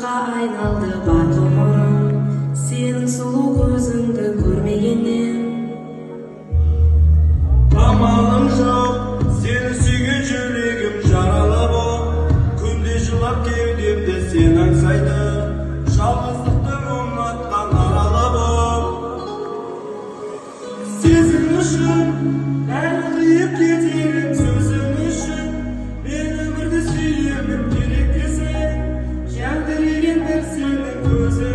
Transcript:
Қуанышқа айналды бар ғұмырым, сенің сұлу көзіңді көрмегеннен. Амалым жоқ, сені сүйген жүрегім жаралы боп, күнде жылап кеудемді сен аңсайды, жалғыздықты ұнатқан аралы боп. Сезім үшін бәрін қиып кетерім, сөзім үшін мен өмірді сүйемін, керек десең жәудіреген бір сенің көзің.